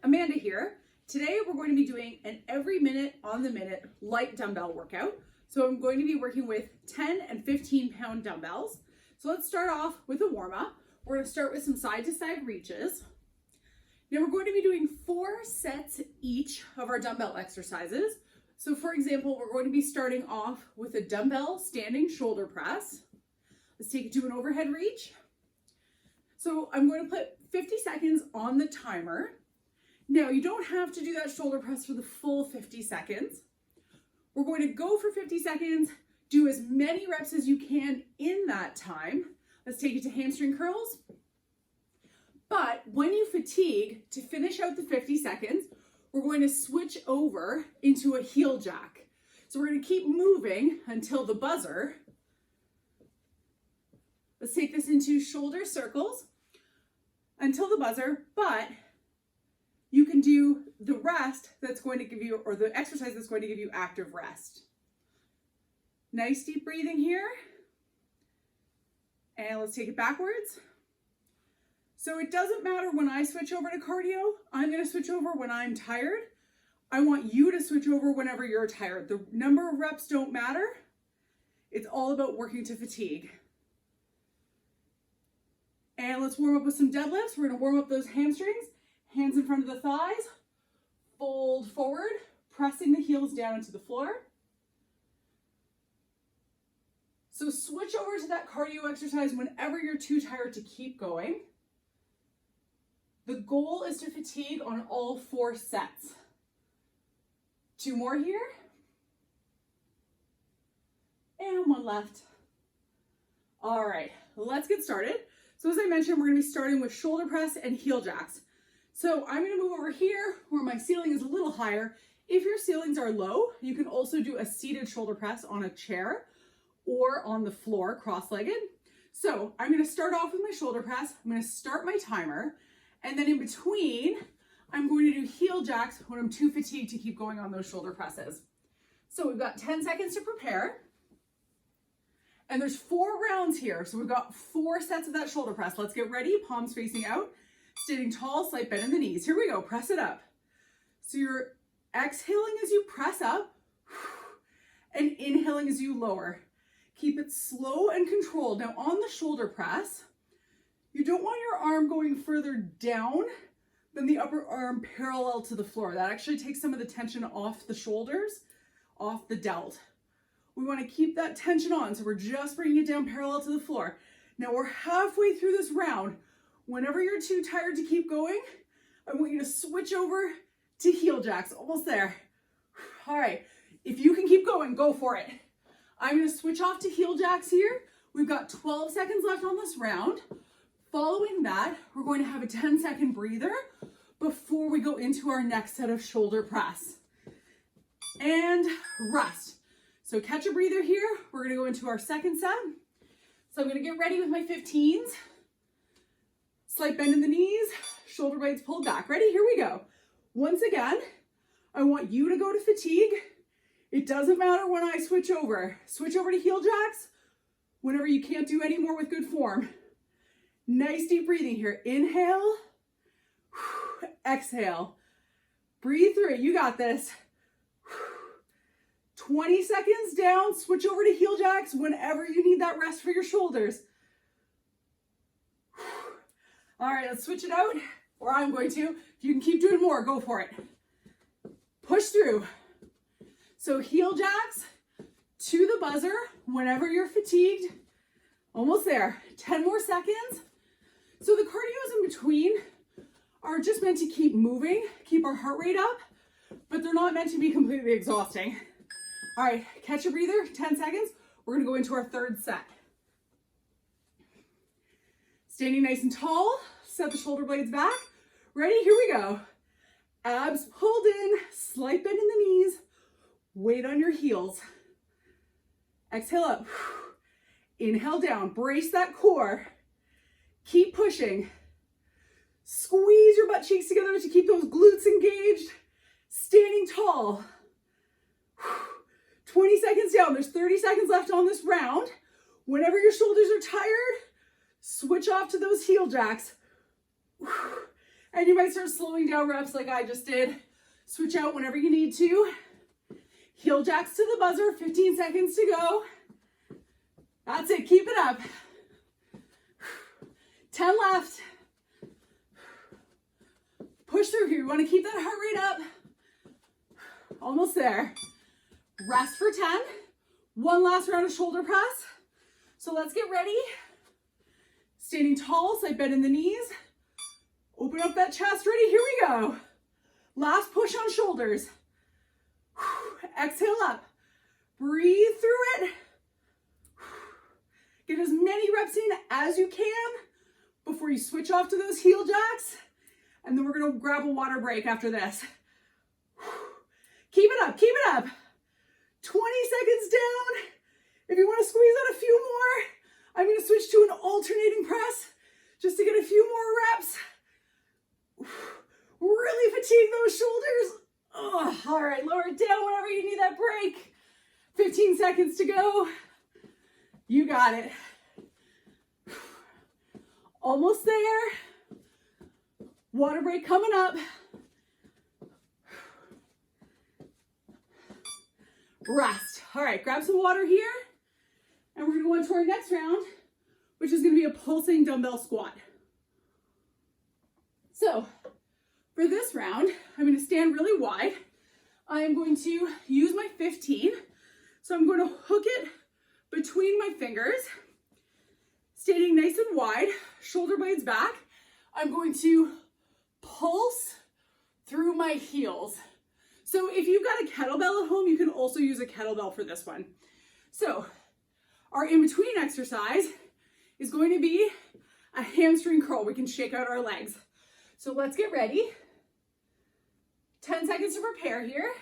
Amanda here. Today we're going to be doing an every minute on the minute light dumbbell workout. So I'm going to be working with 10 and 15 pound dumbbells. So let's start off with a warm up. We're going to start with some side to side reaches. Now we're going to be doing 4 sets each of our dumbbell exercises. So for example, we're going to be starting off with a dumbbell standing shoulder press. Let's take it to an overhead reach. So I'm going to put 50 seconds on the timer. Now you don't have to do that shoulder press for the full 50 seconds. We're going to go for 50 seconds, do as many reps as you can in that time. Let's take it to hamstring curls. But when you fatigue, to finish out the 50 seconds, we're going to switch over into a heel jack. So we're going to keep moving until the buzzer. Let's take this into shoulder circles until the buzzer, but you can do the rest that's going to give you, or the exercise that's going to give you active rest. Nice deep breathing here. And let's take it backwards. So it doesn't matter when I switch over to cardio, I'm going to switch over when I'm tired. I want you to switch over whenever you're tired. The number of reps don't matter. It's all about working to fatigue. And let's warm up with some deadlifts. We're going to warm up those hamstrings. Hands in front of the thighs. Fold forward, pressing the heels down into the floor. So switch over to that cardio exercise whenever you're too tired to keep going. The goal is to fatigue on all 4 sets. 2 more here. And 1 left. All right, let's get started. So as I mentioned, we're going to be starting with shoulder press and heel jacks. So I'm going to move over here where my ceiling is a little higher. If your ceilings are low, you can also do a seated shoulder press on a chair or on the floor, cross-legged. So I'm going to start off with my shoulder press. I'm going to start my timer. And then in between, I'm going to do heel jacks when I'm too fatigued to keep going on those shoulder presses. So we've got 10 seconds to prepare. And there's 4 rounds here. So we've got 4 sets of that shoulder press. Let's get ready. Palms facing out. Standing tall, slight bend in the knees. Here we go. Press it up. So you're exhaling as you press up and inhaling as you lower. Keep it slow and controlled. Now on the shoulder press, you don't want your arm going further down than the upper arm parallel to the floor. That actually takes some of the tension off the shoulders, off the delt. We want to keep that tension on, so we're just bringing it down parallel to the floor. Now we're halfway through this round. Whenever you're too tired to keep going, I want you to switch over to heel jacks. Almost there. All right, if you can keep going, go for it. I'm going to switch off to heel jacks here. We've got 12 seconds left on this round. Following that, we're going to have a 10-second breather before we go into our next set of shoulder press. And rest. So catch a breather here. We're going to go into our second set. So I'm going to get ready with my 15s. Slight bend in the knees, shoulder blades pulled back. Ready? Here we go. Once again, I want you to go to fatigue. It doesn't matter when I switch over. Switch over to heel jacks whenever you can't do any more with good form. Nice deep breathing here. Inhale, exhale. Breathe through it. You got this. 20 seconds down. Switch over to heel jacks whenever you need that rest for your shoulders. All right, let's switch it out, or I'm going to. If you can keep doing more, go for it. Push through. So heel jacks to the buzzer whenever you're fatigued. Almost there. 10 more seconds. So the cardios in between are just meant to keep moving, keep our heart rate up, but they're not meant to be completely exhausting. All right, catch a breather, 10 seconds. We're going to go into our third set. Standing nice and tall, set the shoulder blades back. Ready? Here we go. Abs pulled in, slight bend in the knees, weight on your heels. Exhale up. Inhale down, brace that core. Keep pushing. Squeeze your butt cheeks together to keep those glutes engaged. Standing tall. 20 seconds down. There's 30 seconds left on this round. Whenever your shoulders are tired, switch off to those heel jacks. And you might start slowing down reps like I just did. Switch out whenever you need to. Heel jacks to the buzzer, 15 seconds to go. That's it, keep it up. 10 left. Push through here, you wanna keep that heart rate up. Almost there. Rest for 10. One last round of shoulder press. So let's get ready. Standing tall, side bend in the knees. Open up that chest, ready, here we go. Last push on shoulders. Exhale up. Breathe through it. Get as many reps in as you can before you switch off to those heel jacks. And then we're gonna grab a water break after this. Keep it up, keep it up. 20 seconds down. If you wanna squeeze out a few more, I'm gonna switch to an alternating press just to get a few more reps. Really fatigue those shoulders. Oh, all right, lower it down whenever you need that break. 15 seconds to go. You got it. Almost there. Water break coming up. Rest. All right, grab some water here. And we're gonna go into our next round, which is gonna be a pulsing dumbbell squat. So for this round, I'm gonna stand really wide. I am going to use my 15. So I'm going to hook it between my fingers, standing nice and wide, shoulder blades back. I'm going to pulse through my heels. So if you've got a kettlebell at home, you can also use a kettlebell for this one. So our in-between exercise is going to be a hamstring curl. We can shake out our legs. So let's get ready. 10 seconds to prepare here.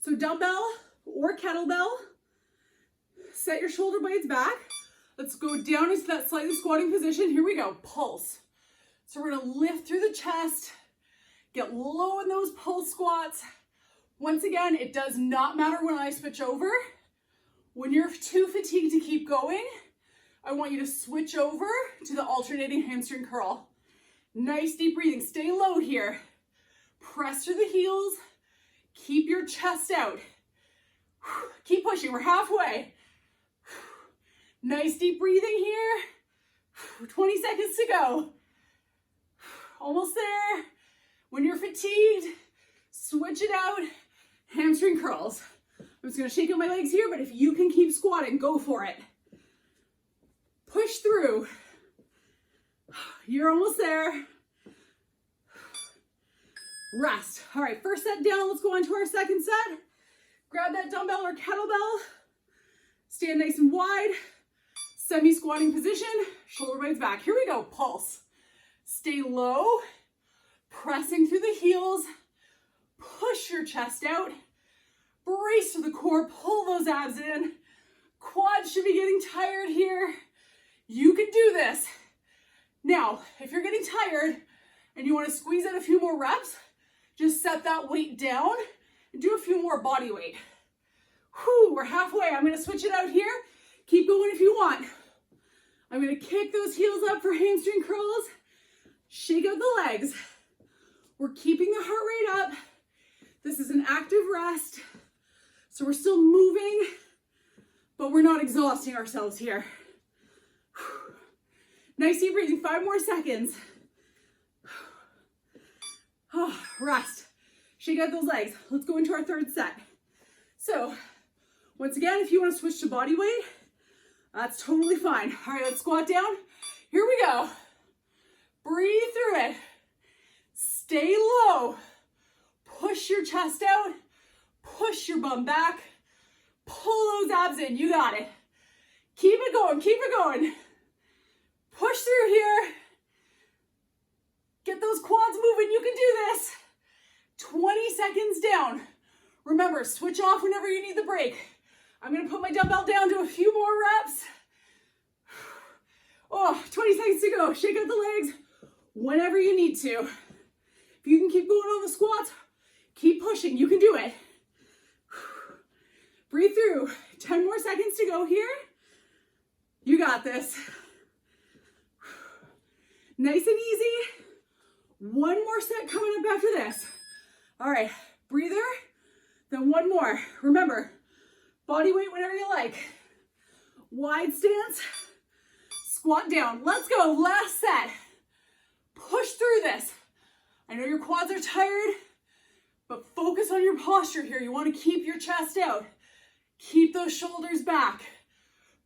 So dumbbell or kettlebell, set your shoulder blades back. Let's go down into that slightly squatting position. Here we go, pulse. So we're gonna lift through the chest, get low in those pulse squats. Once again, it does not matter when I switch over. When you're too fatigued to keep going, I want you to switch over to the alternating hamstring curl. Nice deep breathing, stay low here. Press through the heels, keep your chest out. Keep pushing, we're halfway. Nice deep breathing here. 20 seconds to go. Almost there. When you're fatigued, switch it out. Hamstring curls. I'm just gonna shake out my legs here, but if you can keep squatting, go for it. Push through. You're almost there. Rest. All right, first set down. Let's go on to our second set. Grab that dumbbell or kettlebell. Stand nice and wide. Semi-squatting position. Shoulder blades back. Here we go. Pulse. Stay low. Pressing through the heels. Push your chest out. Brace through the core. Pull those abs in. Quads should be getting tired here. You can do this. Now, if you're getting tired and you want to squeeze out a few more reps, just set that weight down and do a few more body weight. Whew, we're halfway. I'm going to switch it out here. Keep going if you want. I'm going to kick those heels up for hamstring curls. Shake out the legs. We're keeping the heart rate up. This is an active rest. So we're still moving, but we're not exhausting ourselves here. Nice deep breathing, 5 more seconds. Oh, rest. Shake out those legs. Let's go into our third set. So, once again, if you want to switch to body weight, that's totally fine. All right, let's squat down. Here we go. Breathe through it. Stay low. Push your chest out. Push your bum back. Pull those abs in. You got it. Keep it going. Keep it going. Push through here. Get those quads moving. You can do this. 20 seconds down. Remember, switch off whenever you need the break. I'm going to put my dumbbell down to a few more reps. Oh, 20 seconds to go. Shake out the legs whenever you need to. If you can keep going on the squats, keep pushing. You can do it. Breathe through. 10 more seconds to go here. You got this. Nice and easy. One more set coming up after this. All right, breather, then one more. Remember, body weight whenever you like. Wide stance, squat down. Let's go, last set. Push through this. I know your quads are tired, but focus on your posture here. You want to keep your chest out. Keep those shoulders back.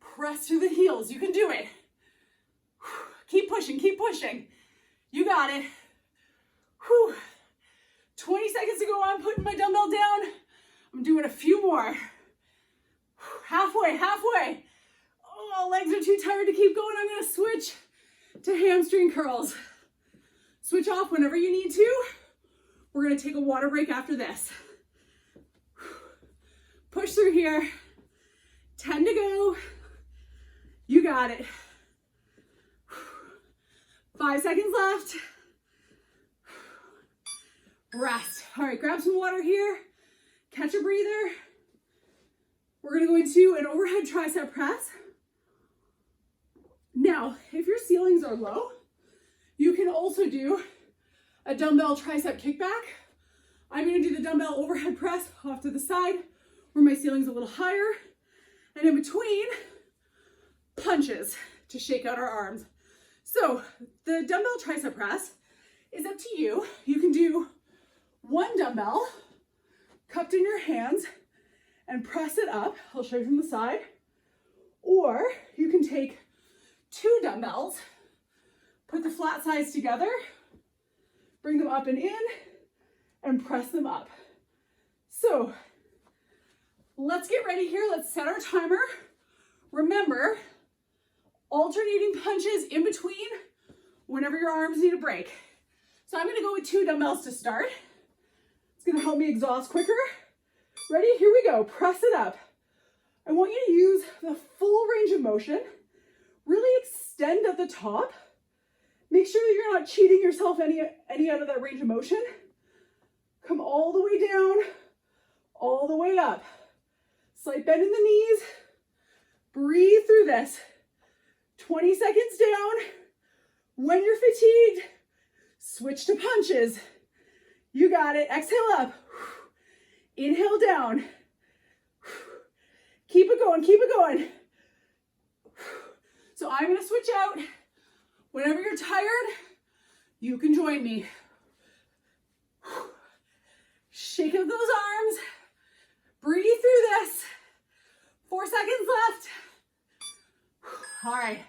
Press through the heels. You can do it. Keep pushing, keep pushing. You got it. Whew. 20 seconds to go. I'm putting my dumbbell down. I'm doing a few more. Halfway, halfway. Oh, legs are too tired to keep going. I'm gonna switch to hamstring curls. Switch off whenever you need to. We're gonna take a water break after this. Push through here. 10 to go. You got it. 5 seconds left. Rest. All right, grab some water here. Catch a breather. We're gonna go into an overhead tricep press. Now, if your ceilings are low, you can also do a dumbbell tricep kickback. I'm gonna do the dumbbell overhead press off to the side where my ceiling's a little higher. And in between, punches to shake out our arms. So the dumbbell tricep press is up to you. You can do one dumbbell cupped in your hands and press it up. I'll show you from the side. Or you can take 2 dumbbells, put the flat sides together, bring them up and in, and press them up. So let's get ready here. Let's set our timer. Remember, alternating punches in between whenever your arms need a break. So I'm gonna go with 2 dumbbells to start. It's gonna help me exhaust quicker. Ready? Here we go. Press it up. I want you to use the full range of motion. Really extend at the top. Make sure that you're not cheating yourself any out of that range of motion. Come all the way down, all the way up. Slight bend in the knees. Breathe through this. 20 seconds down. When you're fatigued, switch to punches. You got it. Exhale up. Inhale down. Keep it going, keep it going. So I'm gonna switch out. Whenever you're tired, you can join me. Shake out those arms. Breathe through this. 4 seconds left. All right,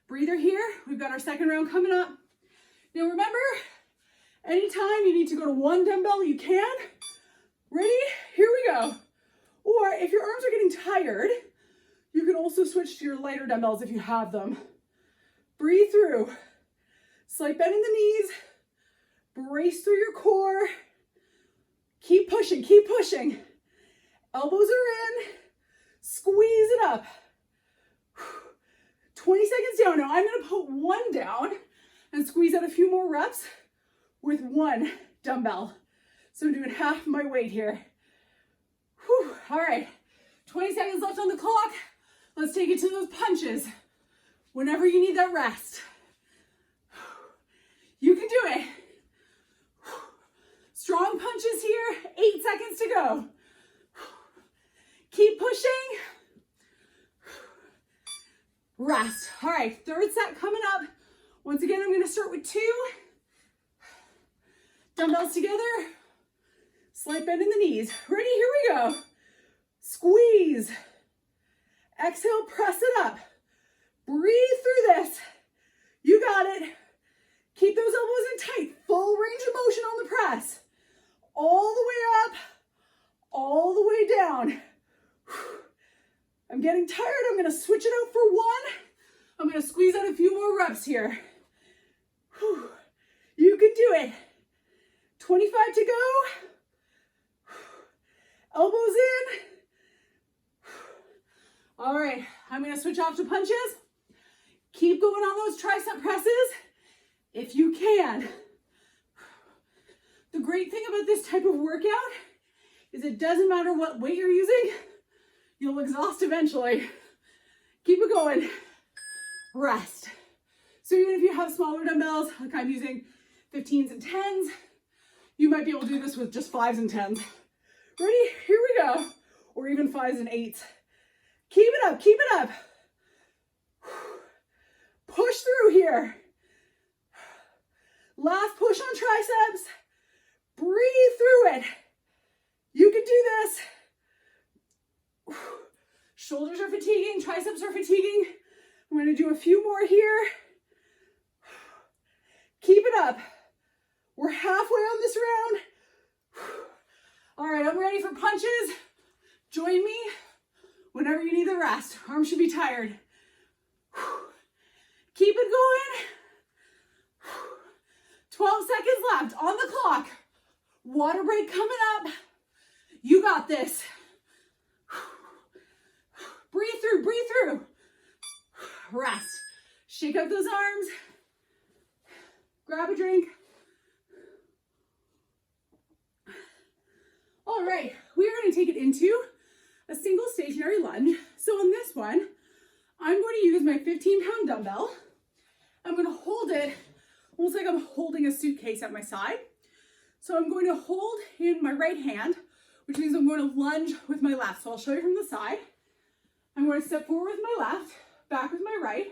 breather here. We've got our second round coming up. Now remember, anytime you need to go to 1 dumbbell, you can. Ready? Here we go. Or if your arms are getting tired, you can also switch to your lighter dumbbells if you have them. Breathe through. Slight bend in the knees. Brace through your core. Keep pushing, keep pushing. Elbows are in. Squeeze it up. 20 seconds down. Now I'm gonna put 1 down and squeeze out a few more reps with 1 dumbbell. So I'm doing half my weight here. Whew. All right, 20 seconds left on the clock. Let's take it to those punches. Whenever you need that rest. You can do it. Strong punches here, 8 seconds to go. Keep pushing. Rest. All right, third set coming up. Once again, I'm gonna start with 2. Dumbbells together. Slight bend in the knees. Ready, here we go. Squeeze. Exhale, press it up. Breathe through this. You got it. Keep those elbows in tight. Full range of motion on the press. All the way up, all the way down. I'm getting tired. I'm gonna switch it out for 1. I'm gonna squeeze out a few more reps here. You can do it. 25 to go. Elbows in. All right, I'm gonna switch off to punches. Keep going on those tricep presses if you can. The great thing about this type of workout is it doesn't matter what weight you're using, you'll exhaust eventually. Keep it going. Rest. So even if you have smaller dumbbells, like I'm using 15s and 10s. You might be able to do this with just 5s and 10s. Ready? Here we go. Or even 5s and 8s. Keep it up, keep it up. Push through here. Last push on triceps. Breathe through it. You can do this. Shoulders are fatiguing, triceps are fatiguing. I'm going to do a few more here. Keep it up. We're halfway on this round. All right, I'm ready for punches. Join me whenever you need the rest. Arms should be tired. Keep it going. 12 seconds left on the clock. Water break coming up. You got this. Breathe through, breathe through. Rest. Shake out those arms. Grab a drink. All right, we are going to take it into a single stationary lunge. So on this one, I'm going to use my 15-pound dumbbell. I'm going to hold it almost like I'm holding a suitcase at my side. So I'm going to hold in my right hand, which means I'm going to lunge with my left. So I'll show you from the side. I'm going to step forward with my left, back with my right.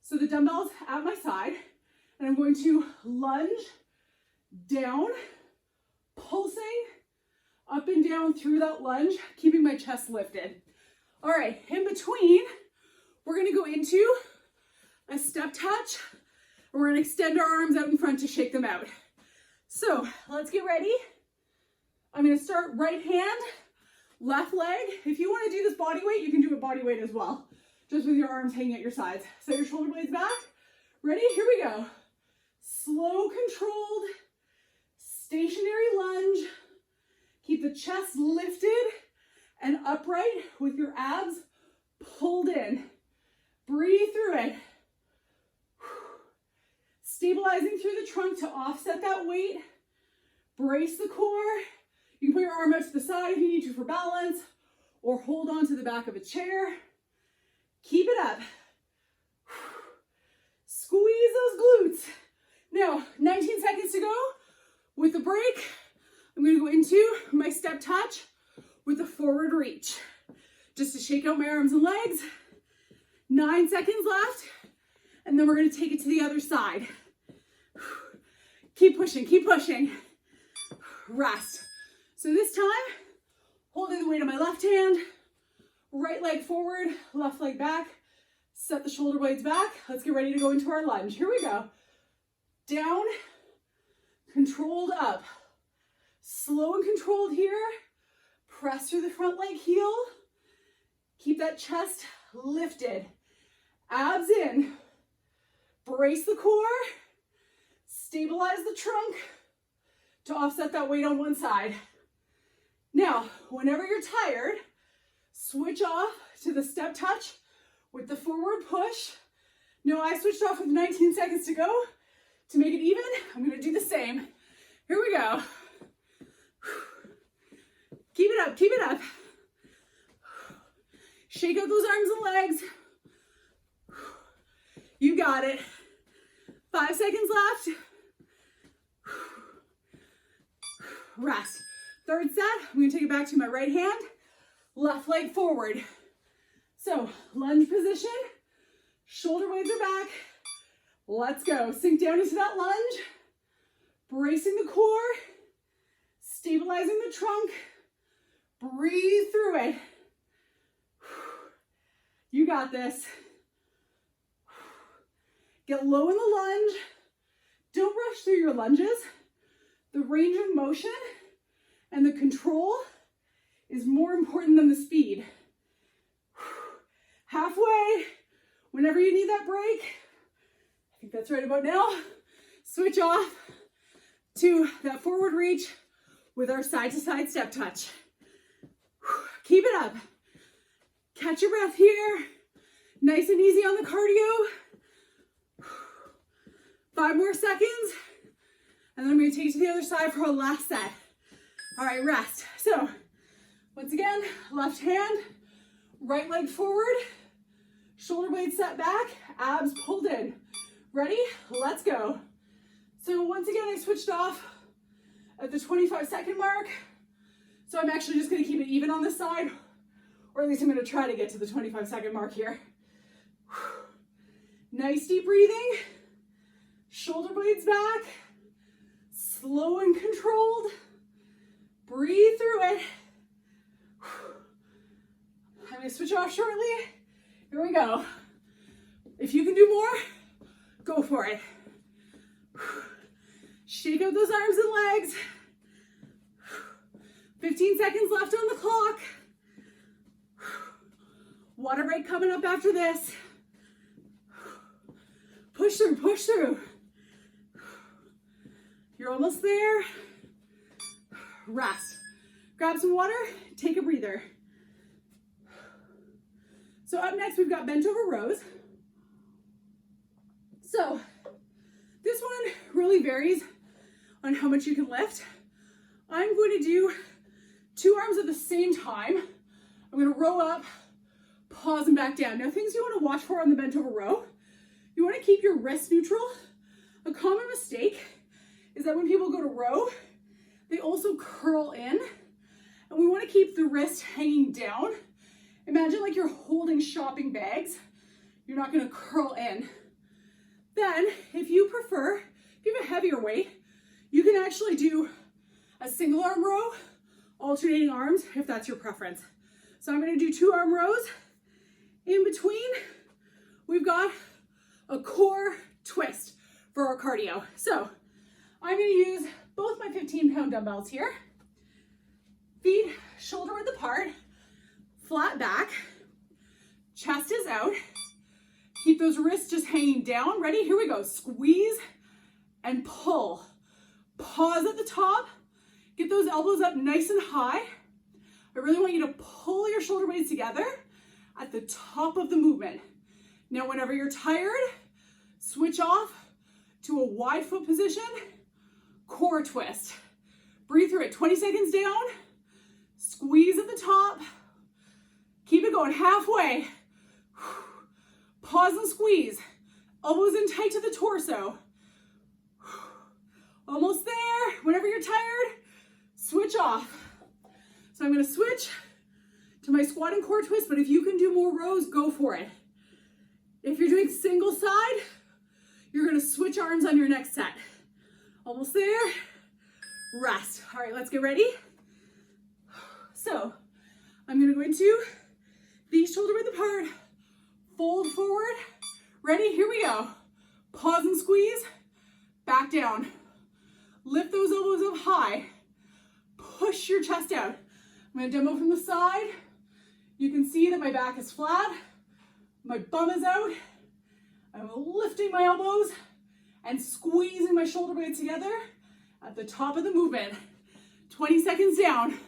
So the dumbbell's at my side. And I'm going to lunge down, pulsing up and down through that lunge, keeping my chest lifted. All right, in between, we're gonna go into a step touch, and we're gonna extend our arms out in front to shake them out. So let's get ready. I'm gonna start right hand, left leg. If you wanna do this body weight, you can do it body weight as well, just with your arms hanging at your sides. Set your shoulder blades back. Ready? Here we go. Slow, controlled, stationary lunge. Keep the chest lifted and upright with your abs pulled in. Breathe through it. Stabilizing through the trunk to offset that weight. Brace the core. You can put your arm out to the side if you need to for balance, or hold on to the back of a chair. Keep it up. Squeeze those glutes. Now, 19 seconds to go. With the break, I'm going to go into my step touch with a forward reach, just to shake out my arms and legs. 9 seconds left, and then we're going to take it to the other side. Keep pushing, keep pushing. Rest. So this time, holding the weight on my left hand, right leg forward, left leg back. Set the shoulder blades back. Let's get ready to go into our lunge. Here we go. Down, controlled up. Slow and controlled here. Press through the front leg heel. Keep that chest lifted. Abs in. Brace the core. Stabilize the trunk to offset that weight on one side. Now, whenever you're tired, switch off to the step touch with the forward push. Now, I switched off with 19 seconds to go. To make it even, I'm going to do the same. Here we go. Keep it up, keep it up. Shake out those arms and legs. You got it. 5 seconds left. Rest. Third set, I'm going to take it back to my right hand. Left leg forward. So, lunge position. Shoulder blades are back. Let's go. Sink down into that lunge. Bracing the core. Stabilizing the trunk. Breathe through it. You got this. Get low in the lunge. Don't rush through your lunges. The range of motion and the control is more important than the speed. Halfway, whenever you need that break, I think that's right about now, switch off to that forward reach with our side-to-side step touch. Keep it up. Catch your breath here. Nice and easy on the cardio. 5 more seconds. And then I'm going to take it to the other side for a last set. All right, rest. So, once again, left hand, right leg forward, shoulder blades set back, abs pulled in. Ready? Let's go. So once again, I switched off at the 25-second mark. So I'm actually just gonna keep it even on this side, or at least I'm gonna try to get to the 25-second mark here. Nice deep breathing, shoulder blades back, slow and controlled. Breathe through it. I'm gonna switch off shortly. Here we go. If you can do more, go for it. Shake out those arms and legs. 15 seconds left on the clock. Water break coming up after this. Push through, push through. You're almost there. Rest. Grab some water, take a breather. So up next, we've got bent over rows. So this one really varies on how much you can lift. I'm going to do 2 arms at the same time. I'm going to row up, pause, and back down. Now, things you want to watch for on the bent over row, you want to keep your wrists neutral. A common mistake is that when people go to row, they also curl in, and we want to keep the wrist hanging down. Imagine like you're holding shopping bags. You're not going to curl in. Then, if you prefer, if you have a heavier weight, you can actually do a single arm row, alternating arms, if that's your preference. So I'm going to do 2 arm rows. In between, we've got a core twist for our cardio. So I'm going to use both my 15-pound dumbbells here. Feet shoulder width apart, flat back, chest is out. Keep those wrists just hanging down. Ready? Here we go. Squeeze and pull. Pause at the top. Get those elbows up nice and high. I really want you to pull your shoulder blades together at the top of the movement. Now, whenever you're tired, switch off to a wide foot position, core twist. Breathe through it. 20 seconds down. Squeeze at the top. Keep it going halfway. Pause and squeeze. Elbows in tight to the torso. Almost there. Whenever you're tired, switch off. So I'm going to switch to my squat and core twist, but if you can do more rows, go for it. If you're doing single side, you're going to switch arms on your next set. Almost there. Rest. All right, let's get ready. So I'm going to go into these shoulder width apart, fold forward. Ready? Here we go. Pause and squeeze, back down. Lift those elbows up high. Push your chest out. I'm going to demo from the side. You can see that my back is flat. My bum is out. I'm lifting my elbows and squeezing my shoulder blades together at the top of the movement. 20 seconds down.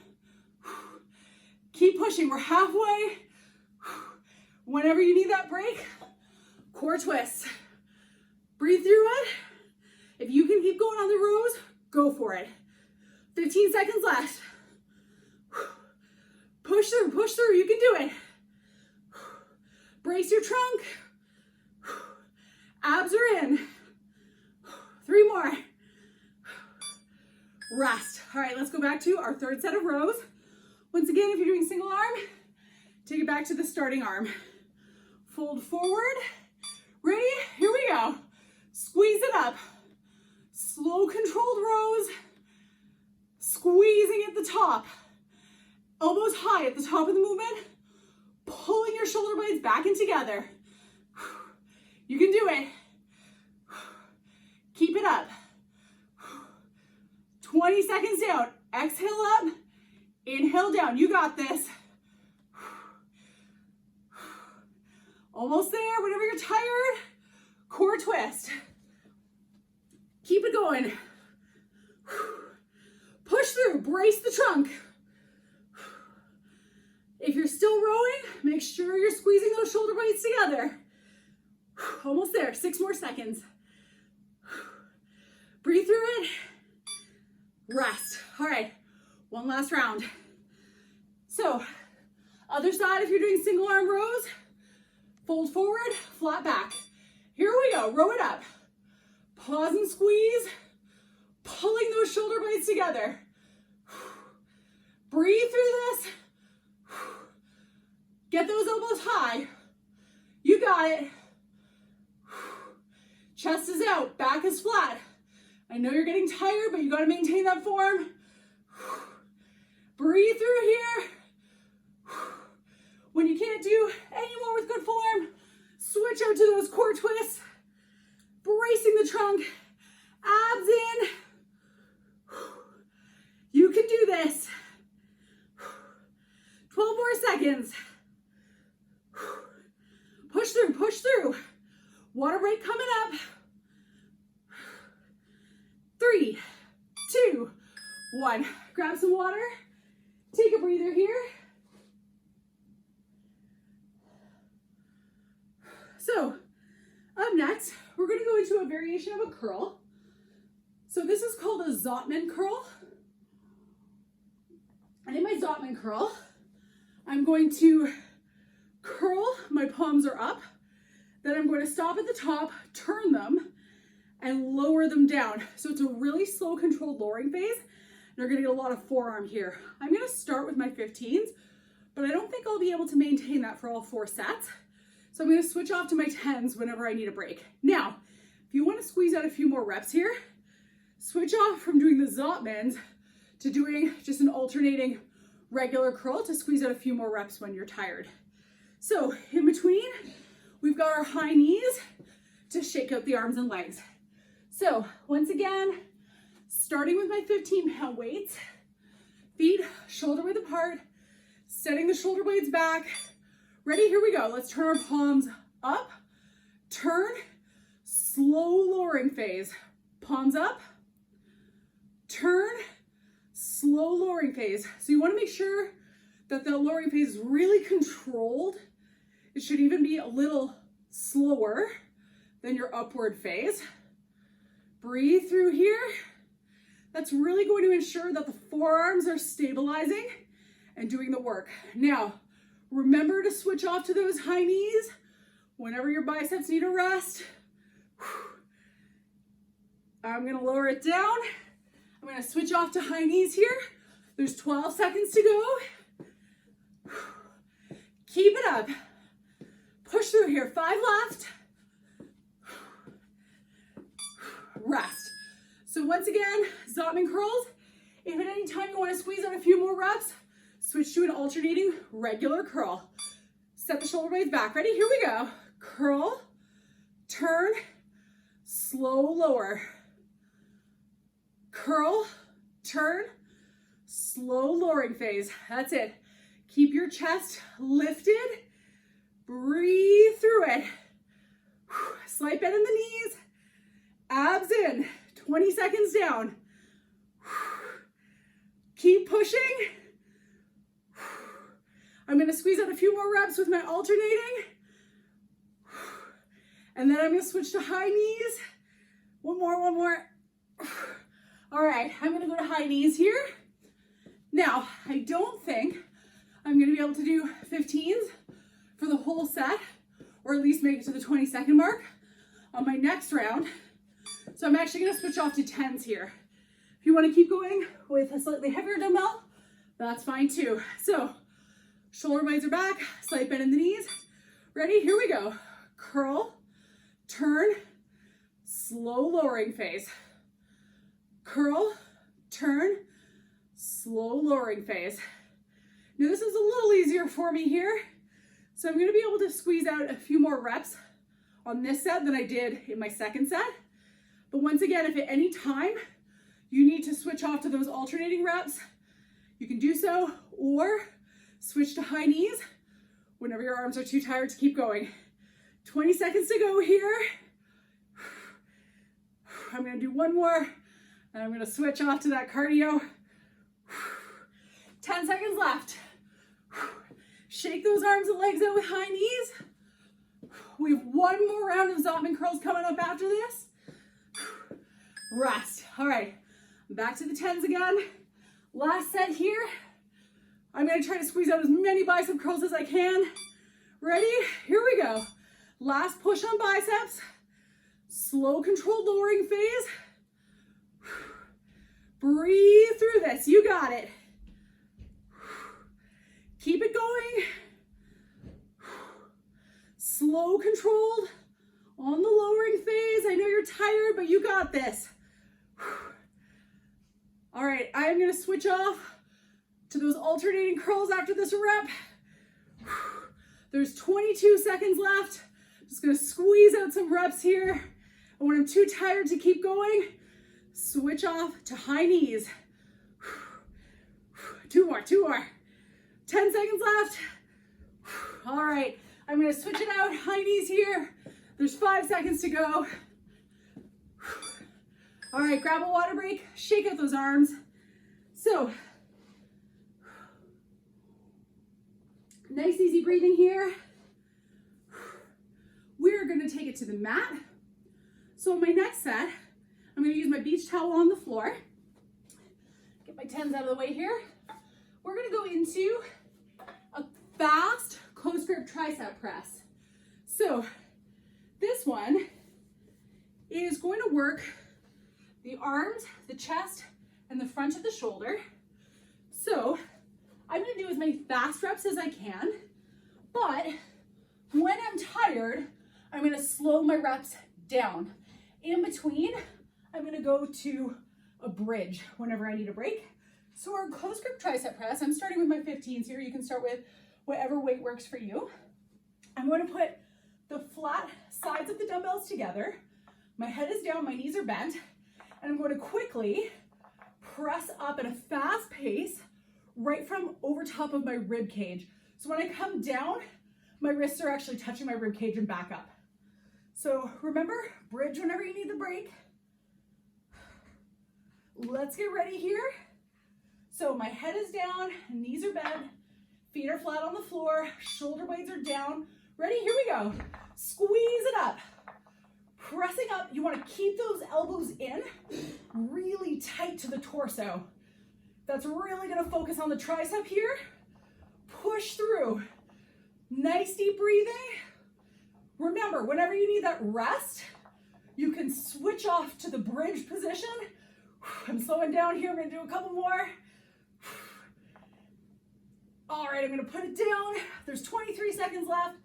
Keep pushing. We're halfway. Whenever you need that break, core twist. Breathe through it. If you can keep going on the rows, go for it. 15 seconds left. Push through, you can do it. Brace your trunk. Abs are in. 3 more. Rest. All right, let's go back to our third set of rows. Once again, if you're doing single arm, take it back to the starting arm. Fold forward. Ready? Here we go. Squeeze it up. Slow, controlled rows. Squeezing at the top. Elbows high at the top of the movement. Pulling your shoulder blades back and together. You can do it. Keep it up. 20 seconds down. Exhale up. Inhale down. You got this. Almost there. Whenever you're tired, core twist. Keep it going. Push through. Brace the trunk. If you're still rowing, make sure you're squeezing those shoulder blades together. Almost there. 6 more seconds. Breathe through it. Rest. All right. One last round. So, other side, if you're doing single arm rows, fold forward, flat back. Here we go. Row it up. Pause and squeeze. pulling those shoulder blades together. Breathe through this. Get those elbows high. You got it. Chest is out, back is flat. I know you're getting tired, but you gotta maintain that form. Breathe through here. When you can't do any more with good form, switch out to those core twists. Bracing the trunk, abs in. You can do this. 12 more seconds. Push through, push through. Water break coming up. 3, 2, 1. Grab some water. Take a breather here. So, up next, we're going to go into a variation of a curl. So this is called a Zottman curl. And in my Zottman curl, I'm going to curl, my palms are up. Then I'm going to stop at the top, turn them, and lower them down. So it's a really slow, controlled lowering phase. You're gonna get a lot of forearm here. I'm gonna start with my 15s, but I don't think I'll be able to maintain that for all 4 sets. So I'm gonna switch off to my 10s whenever I need a break. Now, if you wanna squeeze out a few more reps here, switch off from doing the Zottmans to doing just an alternating regular curl to squeeze out a few more reps when you're tired. So in between, we've got our high knees to shake out the arms and legs. So once again, starting with my 15-pound weights, feet shoulder width apart, setting the shoulder blades back. Ready, here we go. Let's turn our palms up, turn, slow lowering phase. Palms up, turn, slow lowering phase. So you wanna make sure that the lowering phase is really controlled. It should even be a little slower than your upward phase. Breathe through here. That's really going to ensure that the forearms are stabilizing and doing the work. Now, remember to switch off to those high knees whenever your biceps need a rest. I'm gonna lower it down. I'm gonna switch off to high knees here. There's 12 seconds to go. Keep it up. Push through here, 5 left. Rest. So once again, Zottman curls. If at any time you want to squeeze out a few more reps, switch to an alternating regular curl. Set the shoulder blades back. Ready? Here we go. Curl, turn, slow lower. Curl, turn, slow lowering phase. That's it. Keep your chest lifted. Breathe through it. Slight bend in the knees. Abs in. 20 seconds down. Keep pushing. I'm going to squeeze out a few more reps with my alternating. And then I'm going to switch to high knees. One more. All right, I'm going to go to high knees here. Now, I don't think I'm going to be able to do 15s for the whole set, or at least make it to the 20-second mark on my next round. So I'm actually gonna switch off to 10s here. If you wanna keep going with a slightly heavier dumbbell, that's fine too. So shoulder blades are back, slight bend in the knees. Ready, here we go. Curl, turn, slow lowering phase. Curl, turn, slow lowering phase. Now this is a little easier for me here. So I'm gonna be able to squeeze out a few more reps on this set than I did in my second set. But once again, if at any time you need to switch off to those alternating reps, you can do so, or switch to high knees whenever your arms are too tired to keep going. 20 seconds to go here. I'm gonna do one more, and I'm gonna switch off to that cardio. 10 seconds left. Shake those arms and legs out with high knees. We have one more round of Zottman curls coming up after this. Rest. All right, back to the 10s again. Last set here. I'm gonna try to squeeze out as many bicep curls as I can. Ready? Here we go. Last push on biceps. Slow controlled lowering phase. Breathe through this. You got it. Keep it going. Slow, controlled on the lowering phase. I know you're tired, but you got this. All right, I'm gonna switch off to those alternating curls after this rep. There's 22 seconds left. Just gonna squeeze out some reps here. And when I'm too tired to keep going, switch off to high knees. Two more. 10 seconds left. All right, I'm gonna switch it out, high knees here. There's 5 seconds to go. All right, grab a water break, shake out those arms. So, nice easy breathing here. We're gonna take it to the mat. So my next set, I'm gonna use my beach towel on the floor. Get my tens out of the way here. We're gonna go into a fast close grip tricep press. So this one is going to work the arms, the chest, and the front of the shoulder. So I'm gonna do as many fast reps as I can, but when I'm tired, I'm gonna slow my reps down. In between, I'm gonna go to a bridge whenever I need a break. So our close grip tricep press, I'm starting with my 15s here. You can start with whatever weight works for you. I'm going to put the flat sides of the dumbbells together. My head is down, my knees are bent, and I'm going to quickly press up at a fast pace right from over top of my rib cage. So when I come down, my wrists are actually touching my rib cage and back up. So remember, bridge whenever you need the break. Let's get ready here. So my head is down, knees are bent, feet are flat on the floor, shoulder blades are down. Ready? Here we go. Squeeze it up. Pressing up, you want to keep those elbows in, really tight to the torso. That's really going to focus on the tricep here. Push through. Nice deep breathing. Remember, whenever you need that rest, you can switch off to the bridge position. I'm slowing down here. I'm going to do a couple more. All right, I'm going to put it down. There's 23 seconds left.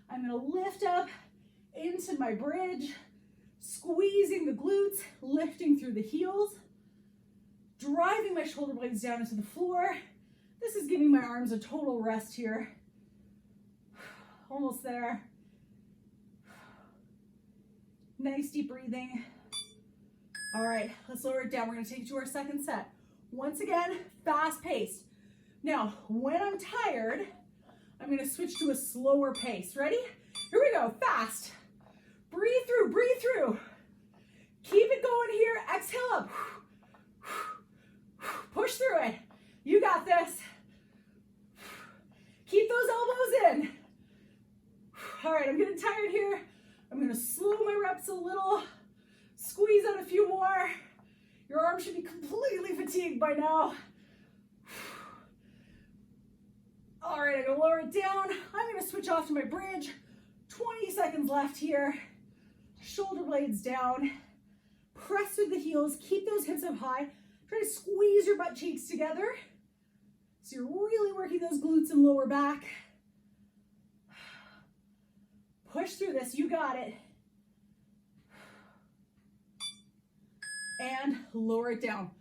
I'm going to lift up into my bridge, squeezing the glutes, lifting through the heels, driving my shoulder blades down into the floor. This is giving my arms a total rest here. Almost there. Nice deep breathing. All right, let's lower it down. We're gonna take it to our second set. Once again, fast paced. Now, when I'm tired, I'm gonna switch to a slower pace. Ready? Here we go, fast. Breathe through, breathe through. Keep it going here, exhale up. Push through it. You got this. Keep those elbows in. All right, I'm getting tired here. I'm gonna slow my reps a little, squeeze out a few more. Your arms should be completely fatigued by now. All right, I'm gonna lower it down. I'm gonna switch off to my bridge. 20 seconds left here. Shoulder blades down. Press through the heels, keep those hips up high. Try to squeeze your butt cheeks together. So you're really working those glutes and lower back. Push through this, you got it. And lower it down.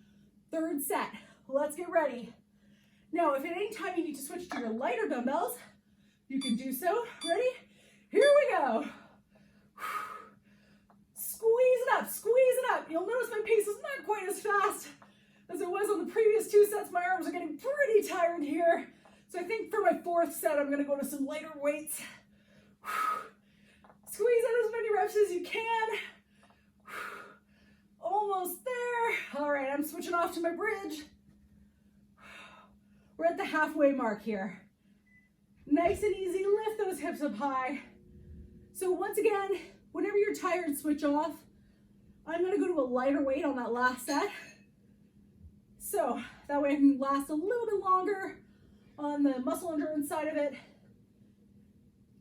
Third set, let's get ready. Now, if at any time you need to switch to your lighter dumbbells, you can do so. Ready? Here we go. Squeeze it up, squeeze it up. You'll notice my pace is not quite as fast as it was on the previous two sets. My arms are getting pretty tired here. So I think for my fourth set, I'm gonna go to some lighter weights. Squeeze out as many reps as you can. Almost there. All right, I'm switching off to my bridge. We're at the halfway mark here. Nice and easy, lift those hips up high. So once again, whenever you're tired, switch off. I'm gonna go to a lighter weight on that last set. So that way I can last a little bit longer on the muscle endurance side of it.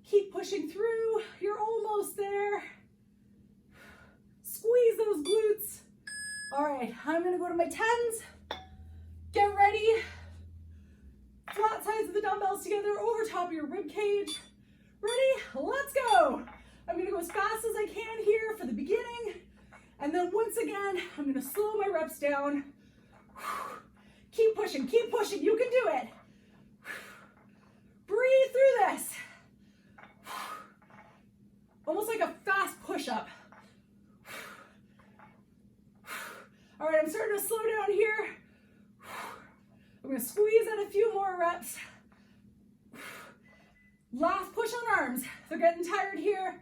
Keep pushing through, you're almost there. Squeeze those glutes. All right, I'm gonna go to my 10s. top of your rib cage. Ready? Let's go. I'm gonna go as fast as I can here for the beginning. And then once again, I'm gonna slow my reps down. Keep pushing, you can do it. Breathe through this. Almost like a fast push-up. All right, I'm starting to slow down here. I'm gonna squeeze out a few more reps. Last push on arms. They're getting tired here.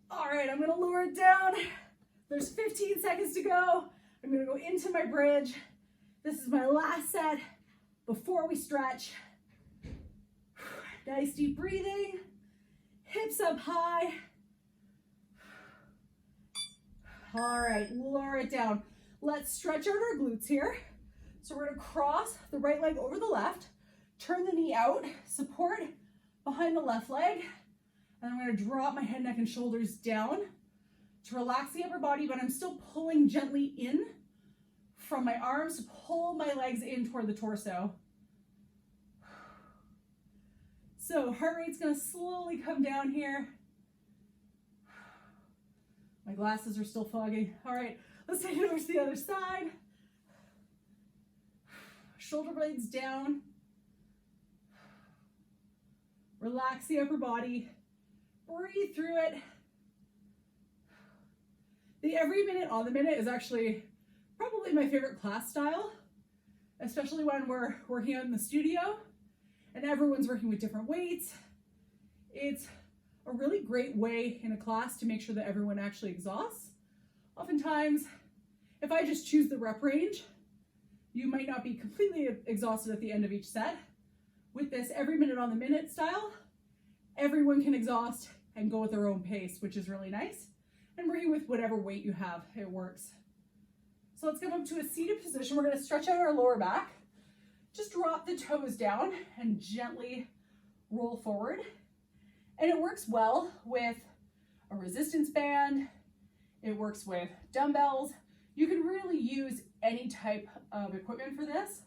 All right, I'm gonna lower it down. There's 15 seconds to go. I'm gonna go into my bridge. This is my last set before we stretch. Nice deep breathing. Hips up high. All right, lower it down. Let's stretch out our glutes here. So we're gonna cross the right leg over the left, turn the knee out, support behind the left leg, and I'm gonna drop my head, neck, and shoulders down to relax the upper body, but I'm still pulling gently in from my arms to pull my legs in toward the torso. So heart rate's gonna slowly come down here. My glasses are still fogging. All right, let's take it over to the other side. Shoulder blades down. Relax the upper body. Breathe through it. The every minute on the minute is actually probably my favorite class style, especially when we're working out in the studio and everyone's working with different weights. It's a really great way in a class to make sure that everyone actually exhausts. Oftentimes, if I just choose the rep range, you might not be completely exhausted at the end of each set. With this every minute on the minute style, everyone can exhaust and go at their own pace, which is really nice. And working with whatever weight you have, it works. So let's come up to a seated position. We're gonna stretch out our lower back. Just drop the toes down and gently roll forward. And it works well with a resistance band. It works with dumbbells. You can really use any type of equipment for this.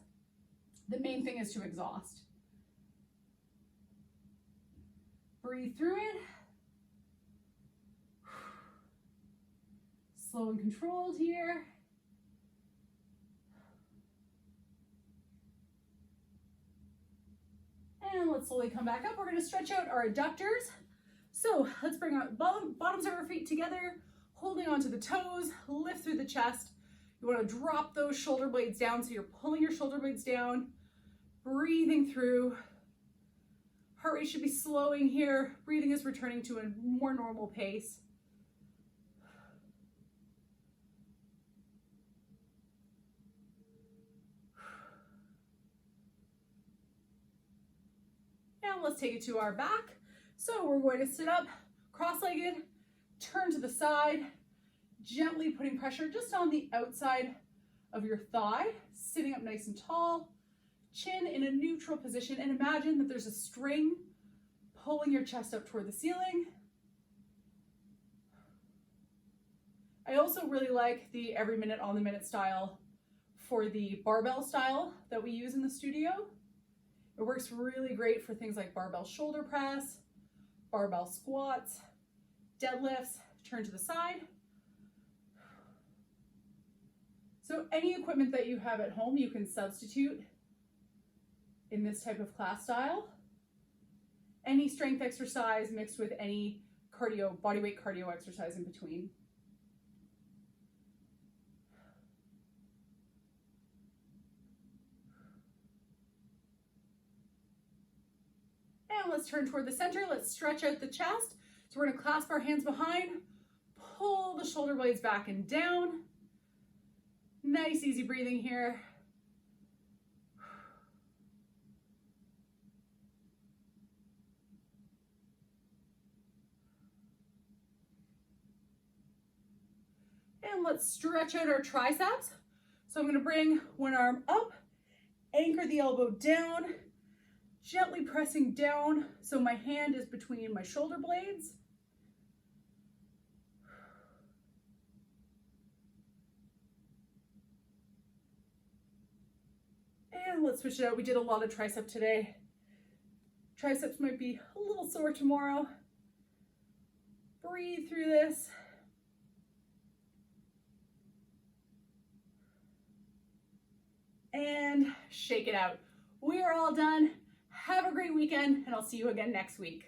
The main thing is to exhaust. Breathe through it. Slow and controlled here. And let's slowly come back up. We're gonna stretch out our adductors. So let's bring our bottoms of our feet together, holding onto the toes, lift through the chest. You wanna drop those shoulder blades down, so you're pulling your shoulder blades down, breathing through. Heart rate should be slowing here. Breathing is returning to a more normal pace. And let's take it to our back. So we're going to sit up, cross-legged, turn to the side, gently putting pressure just on the outside of your thigh, sitting up nice and tall, chin in a neutral position, and imagine that there's a string pulling your chest up toward the ceiling. I also really like the every minute on the minute style for the barbell style that we use in the studio. It works really great for things like barbell shoulder press, barbell squats, deadlifts, turn to the side. So any equipment that you have at home, you can substitute in this type of class style. Any strength exercise mixed with any cardio, bodyweight cardio exercise in between. And let's turn toward the center. Let's stretch out the chest. So we're gonna clasp our hands behind, pull the shoulder blades back and down. Nice, easy breathing here. And let's stretch out our triceps. So I'm gonna bring one arm up, anchor the elbow down, gently pressing down so my hand is between my shoulder blades. And let's switch it out. We did a lot of tricep today. Triceps might be a little sore tomorrow. Breathe through this. And shake it out. We are all done. Have a great weekend, and I'll see you again next week.